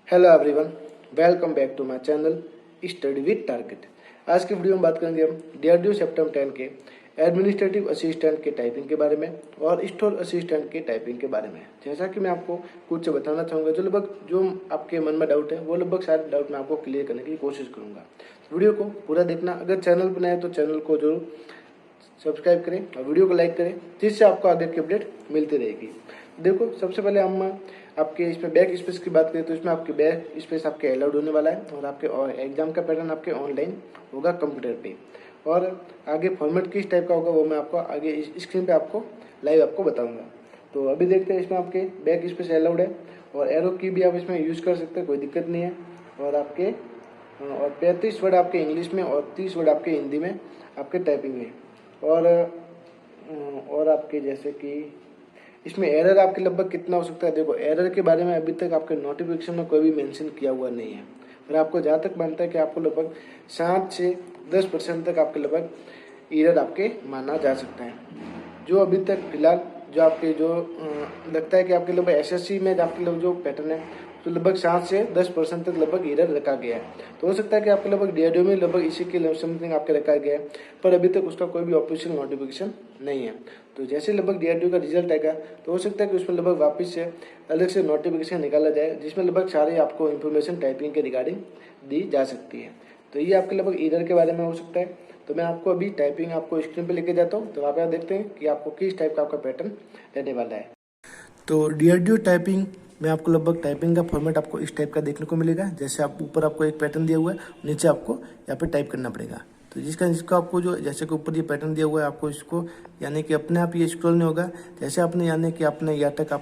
Hello everyone, welcome back to my channel study with target. आज की video में बात करेंगे हम DRDO सेप्टेम्बर 10 के एडमिनिस्ट्रेटिव असिस्टेंट के टाइपिंग के बारे में और स्टोर असिस्टेंट के टाइपिंग के बारे में। जैसा कि मैं आपको कुछ बताना चाहूँगा, जो आपके मन में डाउट है वो लगभग सारे डाउट मैं आपको क्लियर करने की कोशिश करूँगा। वीडियो को पूरा देखना। अगर चैनल पर नए हैं तो चैनल को जरूर सब्सक्राइब करें और वीडियो को लाइक करें, जिससे आपको आगे की अपडेट मिलती रहेगी। देखो, सबसे पहले हम आपके इसमें बैक स्पेस की बात करें तो इसमें आपके बैक स्पेस आपके अलाउड होने वाला है और आपके एग्जाम का पैटर्न आपके ऑनलाइन होगा कंप्यूटर पे। और आगे फॉर्मेट किस टाइप का होगा वो मैं आपको आगे स्क्रीन पे आपको लाइव आपको बताऊंगा। तो अभी देखते हैं, इसमें आपके बैक स्पेस अलाउड है और एरो की भी आप इसमें यूज़ कर सकते हैं, कोई दिक्कत नहीं है। और आपके 35 वर्ड आपके इंग्लिश में और 30 वर्ड आपके हिंदी में आपके टाइपिंग में। और आपके जैसे कि इसमें एरर आपके लगभग कितना हो सकता है। देखो, एरर के बारे में अभी तक आपके नोटिफिकेशन में कोई भी मेंशन किया हुआ नहीं है, पर आपको जहाँ तक मानता है कि आपको लगभग 7 से 10% तक आपके लगभग एरर आपके माना जा सकता है। जो अभी तक फिलहाल जो आपके लगता है कि आपके लगभग SSC में आपके लोग जो पैटर्न है तो लगभग 7 से 10% तक लगभग एरर रखा गया है। तो हो सकता है कि आपके लगभग DRDO में लगभग इसी के समथिंग आपके रखा गया है, पर अभी तक उसका कोई भी ऑफिशियल नोटिफिकेशन नहीं है। तो जैसे लगभग DRDO का रिजल्ट आएगा तो हो सकता है कि उसमें लगभग वापस से अलग से नोटिफिकेशन निकाला जाए, जिसमें लगभग सारे आपको इन्फॉर्मेशन टाइपिंग के रिगार्डिंग दी जा सकती है। तो ये आपके लगभग एरर के बारे में हो सकता है। तो मैं आपको अभी टाइपिंग आपको स्क्रीन पे लेके जाता हूँ, तो वहाँ पे आप देखते हैं कि आपको किस टाइप का आपका पैटर्न रहने वाला है। तो DRDO टाइपिंग में आपको लगभग टाइपिंग का फॉर्मेट आपको इस टाइप का देखने को मिलेगा। जैसे आप ऊपर आपको एक पैटर्न दिया हुआ है, नीचे आपको यहाँ पे टाइप करना पड़ेगा। तो जिसका आपको जो जैसे कि ऊपर ये पैटर्न दिया हुआ है, आपको इसको यानी कि अपने आप ये स्क्रॉल नहीं होगा। जैसे आपने यानी कि आपने यहाँ तक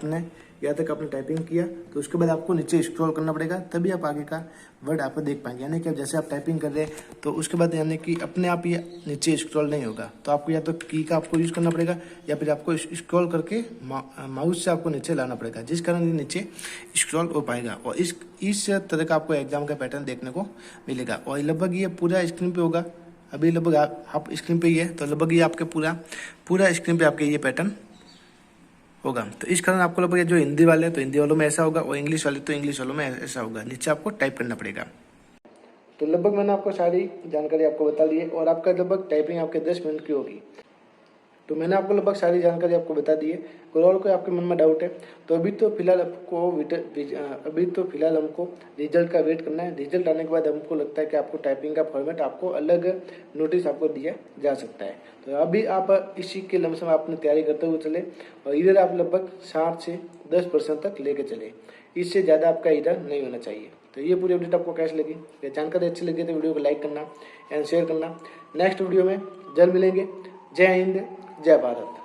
आपने टाइपिंग किया तो उसके बाद आपको नीचे स्क्रॉल करना पड़ेगा, तभी आप आगे का वर्ड आप देख पाएंगे। यानी कि जैसे आप टाइपिंग कर रहे हैं तो उसके बाद यानी कि अपने आप ये नीचे स्क्रॉल नहीं होगा, तो आपको या तो की का आपको यूज़ करना पड़ेगा या फिर आपको स्क्रॉल करके माउस से आपको नीचे लाना पड़ेगा, जिस कारण ये नीचे स्क्रॉल हो पाएगा। और इस तरह का आपको एग्जाम का पैटर्न देखने को मिलेगा। और लगभग ये पूरा स्क्रीन पे होगा। अभी लगभग आप स्क्रीन पे ही है, तो लगभग ये आपके पूरा स्क्रीन पे आपके ये पैटर्न होगा। तो इस कारण आपको लगभग जो हिंदी वाले हैं तो हिंदी वालों में ऐसा होगा और इंग्लिश वाले तो इंग्लिश वालों में ऐसा होगा। नीचे आपको टाइप करना पड़ेगा। तो लगभग मैंने आपको सारी जानकारी आपको बता दी है और आपका लगभग टाइपिंग आपके 10 मिनट की होगी। तो मैंने आपको लगभग सारी जानकारी आपको बता दी है। कोई और कोई आपके मन में डाउट है तो अभी तो फिलहाल हमको रिजल्ट का वेट करना है। रिजल्ट आने के बाद हमको लगता है कि आपको टाइपिंग का फॉर्मेट आपको अलग नोटिस आपको दिया जा सकता है। तो अभी आप इसी के लमसम अपनी तैयारी करते हुए चले और इधर आप लगभग 7 से 10% तक लेके चले। इससे ज़्यादा आपका इधर नहीं होना चाहिए। तो ये पूरी अपडेट आपको कैसी लगी? ये जानकारी अच्छी लगी तो वीडियो को लाइक करना एंड शेयर करना। नेक्स्ट वीडियो में जल्द मिलेंगे। जय हिंद, जय भारत।